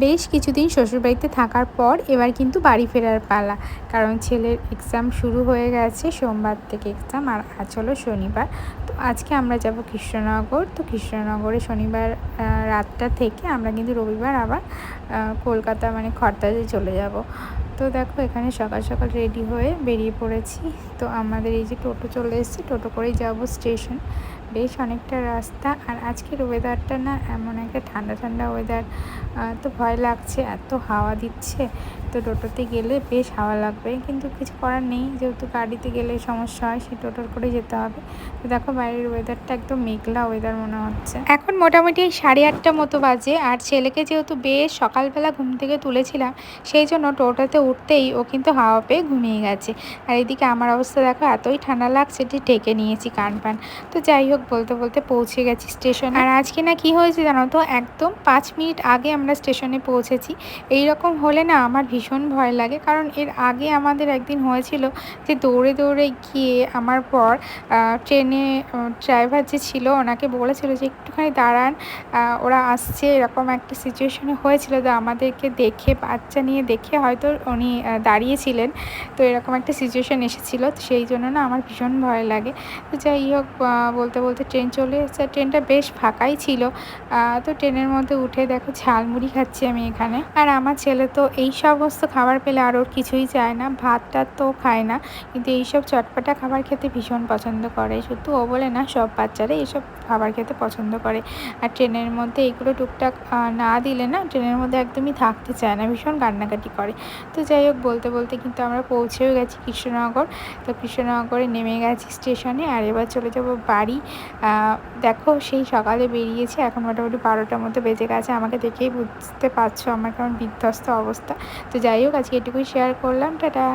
বেশ কিছুদিন শ্বশুরবাড়িতে থাকার পর এবার কিন্তু বাড়ি ফেরার পালা। কারণ ছেলের এক্সাম শুরু হয়ে গেছে, সোমবার থেকে এক্সাম, আর আজ হলো শনিবার। তো আজকে আমরা যাব কৃষ্ণনগর। তো কৃষ্ণনগরে শনিবার রাতটা থেকে আমরা কিন্তু রবিবার আবার কলকাতা মানে খড়দাতে চলে যাব। তো দেখো এখানে সকাল সকাল রেডি হয়ে বেরিয়ে পড়েছি। তো আমাদের এই যে টোটো চলে এসেছে, টোটো করেই যাব স্টেশন। বেশ অনেকটা রাস্তা, আর আজকের ওয়েদারটা না এমন একটা ঠান্ডা ঠান্ডা ওয়েদার, তো ভয় লাগছে, এত হাওয়া দিচ্ছে। তো টোটোতে গেলে বেশ হাওয়া লাগবে, কিন্তু কিছু করার নেই, যেহেতু গাড়িতে গেলে সমস্যা হয়, সেই টোটোর করে যেতে হবে। তো দেখো বাইরের ওয়েদারটা একদম মেঘলা ওয়েদার মনে হচ্ছে। এখন মোটামুটি 8:30 মতো বাজে, আর ছেলেকে যেহেতু বেশ সকালবেলা ঘুম থেকে তুলেছিলাম, সেই জন্য টোটোতে উঠতেই ও কিন্তু হাওয়া পেয়ে ঘুমিয়ে গেছে। আর এদিকে আমার অবস্থা দেখো, এতই ঠান্ডা লাগছে যে ঢেকে নিয়েছি কান পান। তো যাই হোক, বলতে বলতে পৌঁছে গেছি স্টেশনে। আর আজকে না কি হয়েছে জানো তো, একদম 5 মিনিট আগে আমরা স্টেশনে পৌঁছেছি। এই রকম হলে না আমার ভীষণ ভয় লাগে, কারণ এর আগে আমাদের একদিন হয়েছিল যে দৌড়ে দৌড়ে গিয়ে আমার পর ট্রেনে ড্রাইভার যে ছিল ওনাকে বলেছিল যে একটুখানি দাঁড়ান, ওরা আসছে, এরকম একটা সিচুয়েশনে হয়েছিল। তো আমাদেরকে দেখে, বাচ্চা নিয়ে দেখে হয়তো উনি দাঁড়িয়েছিলেন। তো এরকম একটা সিচুয়েশন এসেছিলো, তো সেই জন্য না আমার ভীষণ ভয় লাগে। তো যাই হোক, বলতে বলতে ট্রেন চলে এসেছে। ট্রেনটা বেশ ফাঁকাই ছিল। তো ট্রেনের মধ্যে উঠে দেখো ঝালমুড়ি খাচ্ছি আমি এখানে। আর আমার ছেলে তো এই সমস্ত খাবার পেলে আর ওর কিছুই চায় না, ভাত টাত তো খায় না, কিন্তু এইসব চটপাটা খাবার খেতে ভীষণ পছন্দ করে। শুধু ও বলে না, সব বাচ্চারা এইসব খাবার খেতে পছন্দ করে। আর ট্রেনের মধ্যে এগুলো টুকটাক না দিলে না ট্রেনের মধ্যে একদমই থাকতে চায় না, ভীষণ কান্নাকাটি করে। তো যাই হোক, বলতে বলতে কিন্তু আমরা পৌঁছেও গেছি কৃষ্ণনগর। তো কৃষ্ণনগরে নেমে গেছি স্টেশনে, আর এবার চলে যাব বাড়ি। দেখো সেই সকালে বেরিয়েছি, এখন মোটামুটি 12টার মতো বেজে গেছে। আমাকে দেখেই বুঝতে পারছো আমার কেমন বিধ্বস্ত অবস্থা। তো যাই হোক, আজকে এটুকুই শেয়ার করলাম। টাটা।